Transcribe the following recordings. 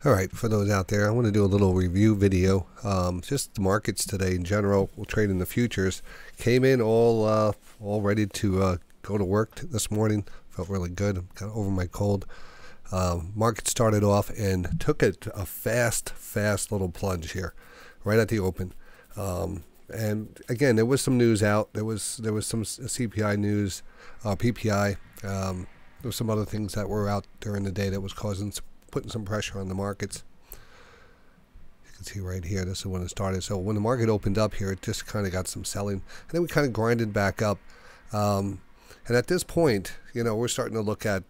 All right, for those out there, I want to do a little review video. Just the markets today in general. We'll trade in the futures. Came in all ready to go to work this morning. Felt really good. Got over my cold. Market started off and took a fast little plunge here, right at the open. And again, there was some news out. There was some CPI news, PPI. There was some other things that were out during the day that was putting some pressure on the markets. You can see right here, this is when it started. So when the market opened up here, it just kind of got some selling, and then we kind of grinded back up. And at this point, we're starting to look at,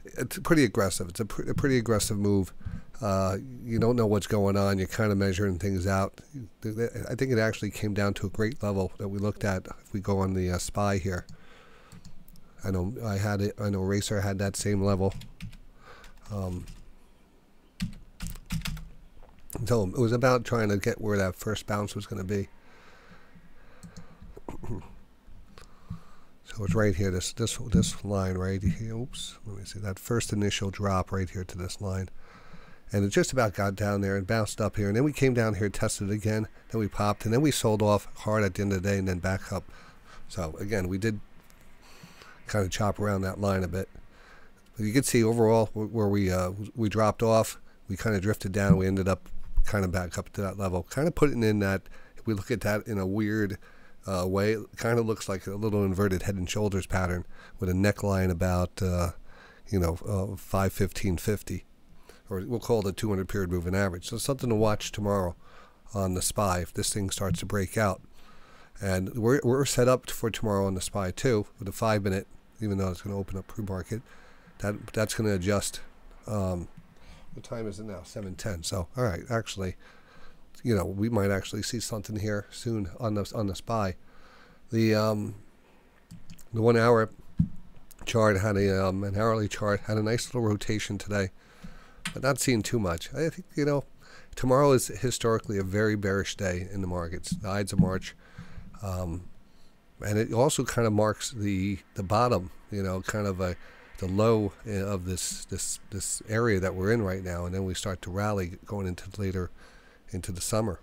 it's pretty aggressive. It's a pretty aggressive move. You don't know what's going on. You're kind of measuring things out. I think it actually came down to a great level that we looked at. If we go on the SPY here, I know I had it. I know Racer had that same level. So it was about trying to get where that first bounce was going to be. So it's right here, this line right here. Oops, let me see that first initial drop right here to this line, and it just about got down there and bounced up here, and then we came down here, tested it again, then we popped, and then we sold off hard at the end of the day, and then back up. So again, we did kind of chop around that line a bit. You can see overall where we dropped off, we kind of drifted down. We ended up kind of back up to that level, kind of putting in that. If we look at that in a weird way, it kind of looks like a little inverted head and shoulders pattern with a neckline about 515.50, or we'll call it the 200 period moving average. So something to watch tomorrow on the SPY if this thing starts to break out. And we're set up for tomorrow on the SPY too with a 5 minute, even though it's going to open up pre-market. That's going to adjust. What time is it now? 7:10. So all right, actually, we might actually see something here soon on the SPY. The 1 hour chart had an hourly chart had a nice little rotation today, but not seeing too much. I think tomorrow is historically a very bearish day in the markets. The Ides of March, and it also kind of marks the bottom. Kind of the low of this area that we're in right now, and then we start to rally going into later into the summer.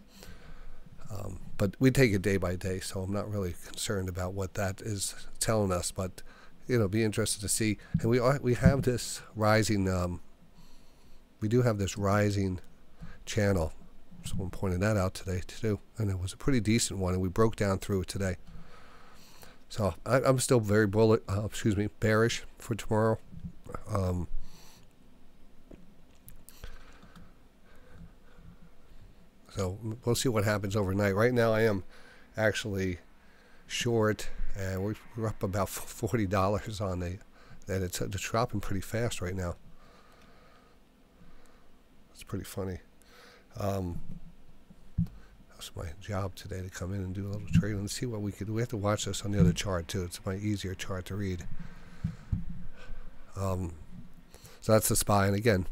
But we take it day by day, so I'm not really concerned about what that is telling us. But be interested to see. And we have this rising. We do have this rising channel. Someone pointed that out today too, and it was a pretty decent one, and we broke down through it today. So I'm still very bearish for tomorrow. So we'll see what happens overnight. Right now I am actually short, and we're up about $40 on and it's dropping pretty fast right now. It's pretty funny. That's my job today, to come in and do a little trading and see what we could do. We have to watch this on the other chart too. It's my easier chart to read. So that's the SPY, and again,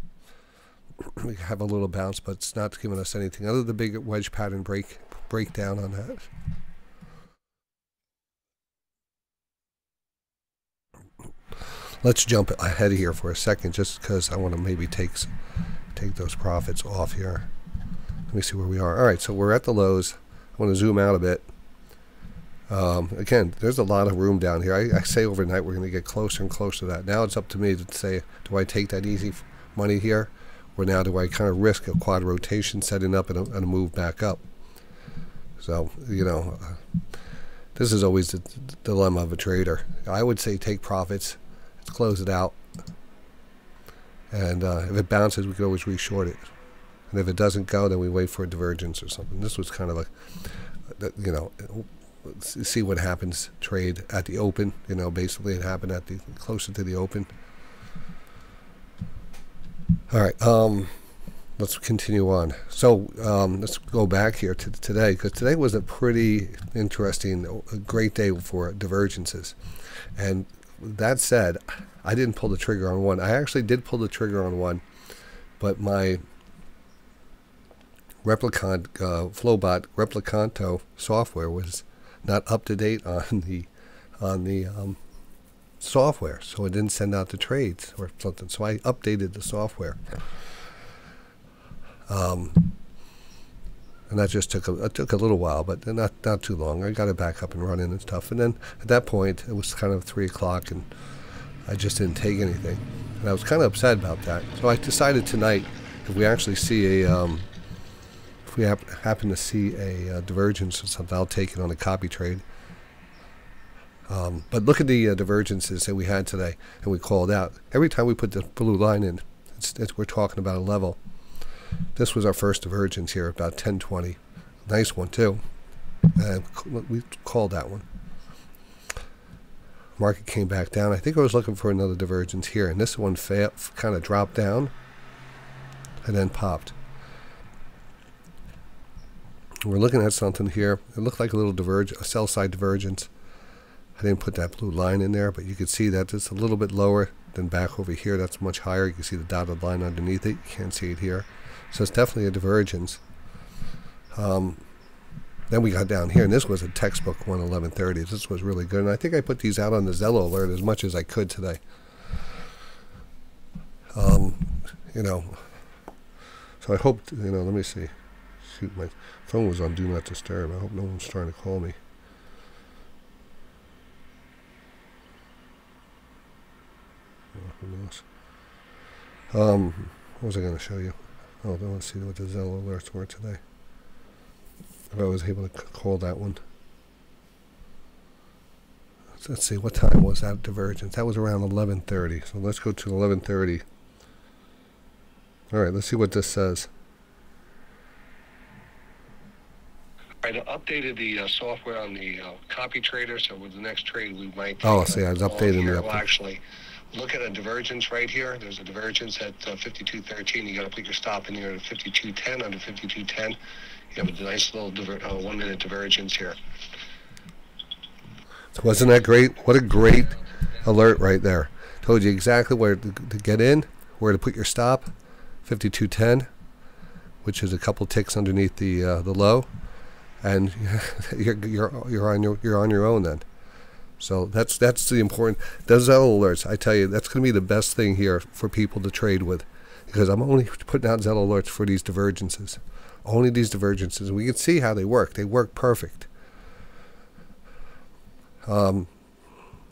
we have a little bounce, but it's not giving us anything other than the big wedge pattern breakdown on that. Let's jump ahead here for a second, just because I want to maybe take those profits off here. Let me see where we are. All right, so we're at the lows. I want to zoom out a bit. Again, there's a lot of room down here. I say overnight we're going to get closer and closer to that. Now it's up to me to say, do I take that easy money here, or now do I kind of risk a quad rotation setting up and a move back up? So, this is always the dilemma of a trader. I would say take profits, let's close it out, and if it bounces, we could always reshort it. And if it doesn't go, then we wait for a divergence or something. This was kind of like, see what happens. Trade at the open. Basically it happened at the closer to the open. All right. Let's continue on. So let's go back here to today, because today was a pretty interesting, a great day for divergences. And that said, I didn't pull the trigger on one. I actually did pull the trigger on one, but my Flowbot Replicanto software was not up to date on the software, so it didn't send out the trades or something. So I updated the software, And that just took a little while, but not too long. I got it back up and running and stuff. And then at that point, it was kind of 3 o'clock, and I just didn't take anything. And I was kind of upset about that. So I decided tonight, if we actually see if we happen to see a divergence or something, I'll take it on a copy trade. But look at the divergences that we had today, and we called out. Every time we put the blue line in, we're talking about a level. This was our first divergence here, about 1020. Nice one too. And we called that one. Market came back down. I think I was looking for another divergence here, and this one kind of dropped down and then popped. We're looking at something here. It looked like a sell side divergence. I didn't put that blue line in there, but you can see that it's a little bit lower than back over here. That's much higher. You can see the dotted line underneath it. You can't see it here. So it's definitely a divergence. Then we got down here, and this was a textbook 1130. This was really good, and I think I put these out on the Zello alert as much as I could today. You know, so I hope, you know, let me see. Shoot, my phone was on Do Not Disturb. I hope no one's trying to call me. Who knows? What was I going to show you? Oh, let's see what the Zello alerts were today. If I was able to call that one. Let's see, what time was that divergence? That was around 11:30. So let's go to 11:30. All right, let's see what this says. I updated the software on the copy trader, so with the next trade we might. Oh, see, I was updating the. We'll actually look at a divergence right here. There's a divergence at 52.13. You got to put your stop in here at 52.10. Under 52.10, you have a nice little 1 minute divergence here. So wasn't that great? What a great alert right there. Told you exactly where to get in, where to put your stop. 52.10, which is a couple ticks underneath the low, and you're on your own then. So that's the important. Those Zello alerts, I tell you, that's going to be the best thing here for people to trade with, because I'm only putting out Zello alerts for these divergences, only these divergences. We can see how they work. They work perfect.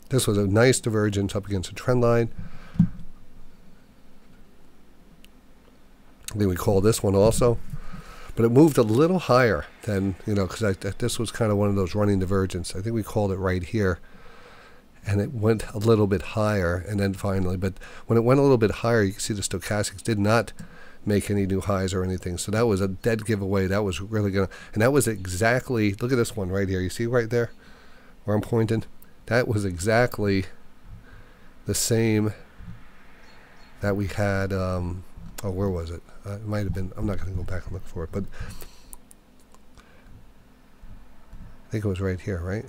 This was a nice divergence up against a trend line. I think we call this one also, but it moved a little higher than, you know, because this was kind of one of those running divergence. I think we called it right here, and it went a little bit higher, and then finally, but when it went a little bit higher, you can see the stochastics did not make any new highs or anything. So that was a dead giveaway. That was really gonna, and that was exactly, look at this one right here. You see right there where I'm pointing? That was exactly the same that we had. Oh, where was it? It might have been, I'm not going to go back and look for it, but I think it was right here, right?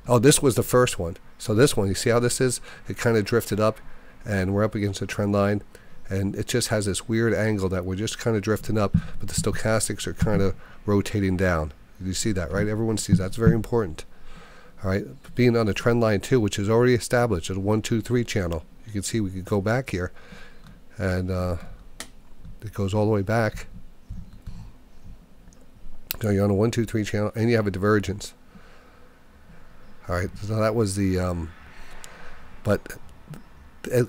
Oh, this was the first one. So this one, you see how this is? It kind of drifted up, and we're up against a trend line, and it just has this weird angle that we're just kind of drifting up, but the stochastics are kind of rotating down. You see that, right? Everyone sees that. It's very important. All right, being on a trend line too, which is already established at a 1, 2, 3 channel. You can see we could go back here, and it goes all the way back. So you're on a 1, 2, 3 channel, and you have a divergence. All right, so that was the. But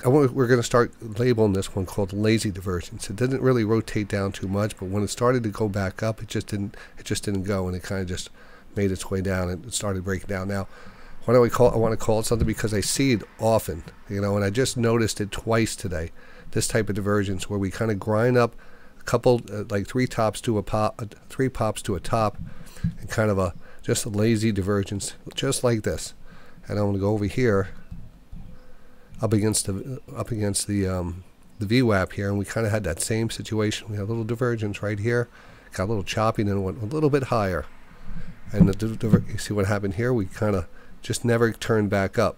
we're going to start labeling this one called lazy divergence. It didn't really rotate down too much, but when it started to go back up, it just didn't go, and it kind of just made its way down, and it started breaking down. Now, why do I want to call it something? Because I see it often, you know, and I just noticed it twice today. This type of divergence where we kind of grind up a couple, like 3 tops to a pop, 3 pops to a top, and kind of just a lazy divergence, just like this. And I'm going to go over here, up against the VWAP here, and we kind of had that same situation. We had a little divergence right here, got a little choppy, and then went a little bit higher. And you see what happened here? We kind of just never turned back up.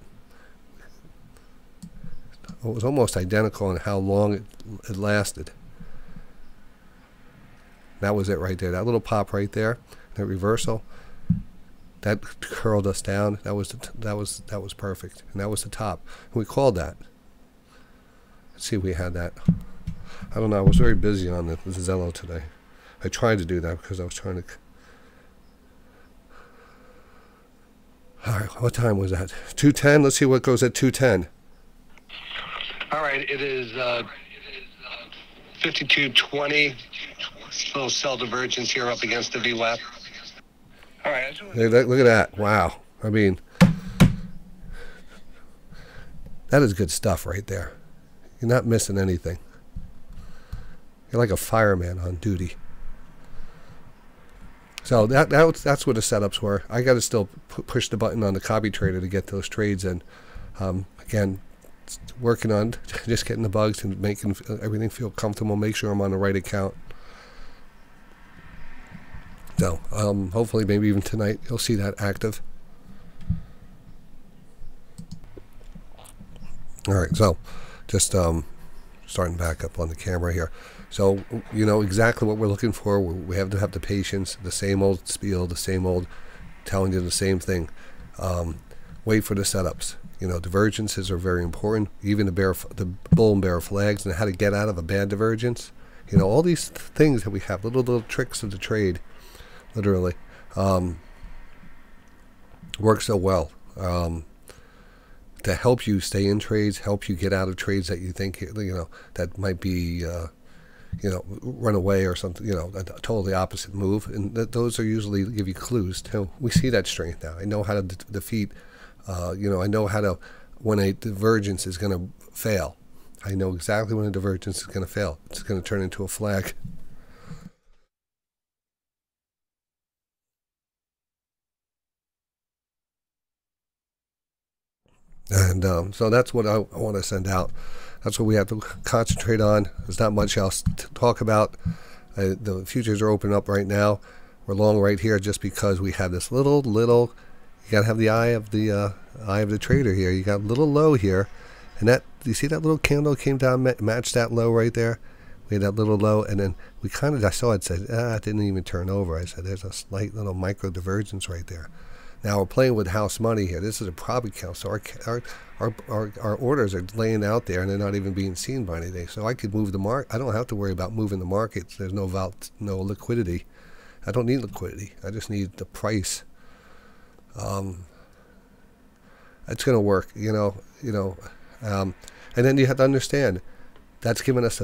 It was almost identical in how long it lasted. That was it right there. That little pop right there, that reversal, that curled us down. That was perfect, and that was the top. And we called that. Let's see if we had that. I don't know. I was very busy on the Zello today. I tried to do that because I was trying to. All right, what time was that? 2:10. Let's see what goes at 2:10. All right, it is 5220. Little cell divergence here up against the VWAP. All right. Hey, look at that. Wow. I mean, that is good stuff right there. You're not missing anything. You're like a fireman on duty. So that's what the setups were. I got to still push the button on the copy trader to get those trades in. Again, working on just getting the bugs and making everything feel comfortable. Make sure I'm on the right account. So hopefully, maybe even tonight, you'll see that active. All right, so just starting back up on the camera here. So you know exactly what we're looking for. We have to have the patience, the same old spiel, the same old telling you the same thing. Wait for the setups. You know, divergences are very important. Even the bull and bear flags and how to get out of a bad divergence. You know, all these things that we have, little tricks of the trade, literally, work so well. To help you stay in trades, help you get out of trades that you think, you know, that might be, you know, run away or something, you know, a totally opposite move. And those are usually give you clues too. We see that strength now. I know how to defeat, you know, I know how to, when a divergence is going to fail. I know exactly when a divergence is going to fail. It's going to turn into a flag. And so that's what I want to send out. That's what we have to concentrate on. There's not much else to talk about. The futures are open up right now. We're long right here just because we have this little. You got to have the eye of the trader here. You got a little low here, and that you see that little candle came down, matched that low right there. We had that little low, and then we kind of, I saw it, said, it didn't even turn over. I said, there's a slight little micro divergence right there. Now we're playing with house money here. This is a profit count, so our orders are laying out there, and they're not even being seen by anything. So I could move the market. I don't have to worry about moving the markets. There's no liquidity. I don't need liquidity. I just need the price. It's going to work, you know. And then you have to understand that's given us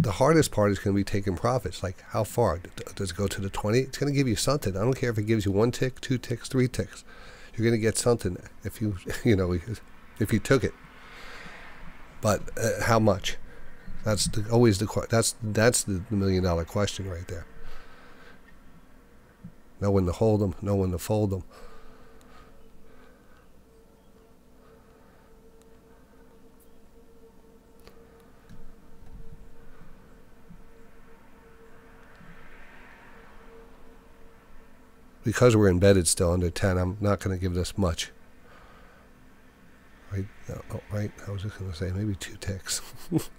the hardest part is going to be taking profits. Like, how far? Does it go to the 20? It's going to give you something. I don't care if it gives you 1 tick, 2 ticks, 3 ticks. You're going to get something if you, if you took it. But how much? That's always the $1 million question right there. Know when to hold them, know when to fold them. Because we're embedded still under 10, I'm not going to give this much. Right? Oh, right. I was just going to say maybe 2 ticks. It's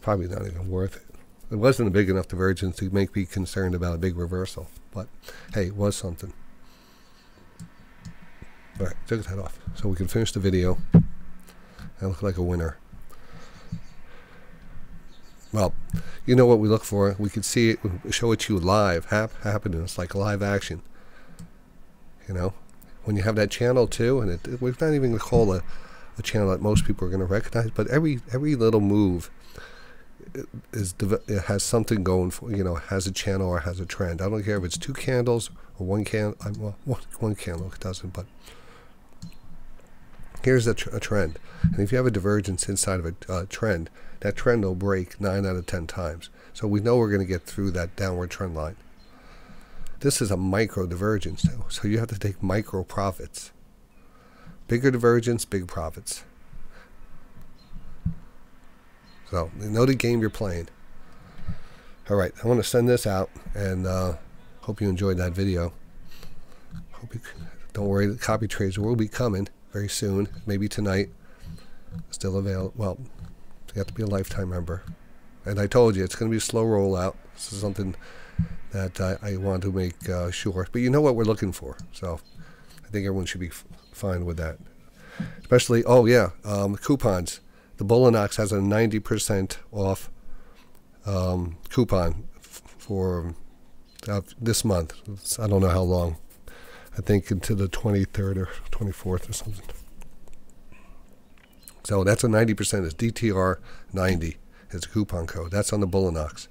probably not even worth it. It wasn't a big enough divergence to make me concerned about a big reversal. But hey, it was something. All right, took that off so we can finish the video and look like a winner. Well, you know what we look for. We can see it, show it to you live, happening. It's like live action. You know, when you have that channel too, and we're not even going to call a channel that most people are going to recognize, but every little move it has something going for, has a channel or has a trend. I don't care if it's 2 candles or 1 candle. Well, one candle it doesn't, but here's a trend. And if you have a divergence inside of a trend, that trend will break 9 out of 10 times. So we know we're going to get through that downward trend line. This is a micro divergence, though, so you have to take micro profits. Bigger divergence, big profits. So you know the game you're playing. All right, I want to send this out, and hope you enjoyed that video. Don't worry, the copy trades will be coming very soon, maybe tonight. Still available. Well, you have to be a lifetime member. And I told you, it's going to be a slow rollout. This is something that I want to make sure. But you know what we're looking for. So I think everyone should be fine with that. Especially, oh yeah, coupons. The Bullinox has a 90% off coupon for this month. I don't know how long. I think into the 23rd or 24th or something. So that's a 90%. It's DTR 90. It's a coupon code. That's on the Bullinox.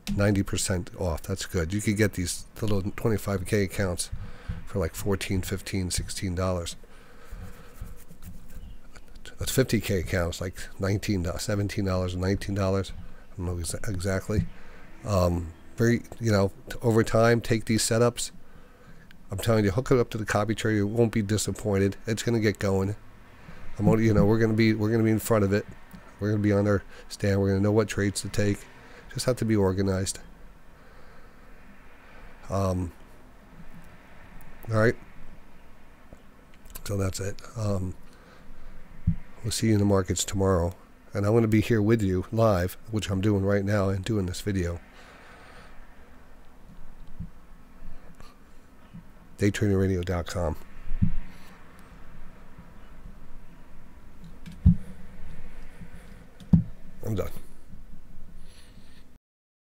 90% off. That's good. You could get these little 25K accounts for like $14, $15, $16. That's 50K accounts, like $19, $17, and $19. I don't know exactly. Very, over time, take these setups. I'm telling you, hook it up to the copy trader. You won't be disappointed. It's going to get going. We're going to be in front of it. We're going to be on our stand. We're going to know what trades to take. Just have to be organized. All right. So that's it. We'll see you in the markets tomorrow. And I'm going to be here with you live, which I'm doing right now and doing this video. DayTraderRadio.com. I'm done.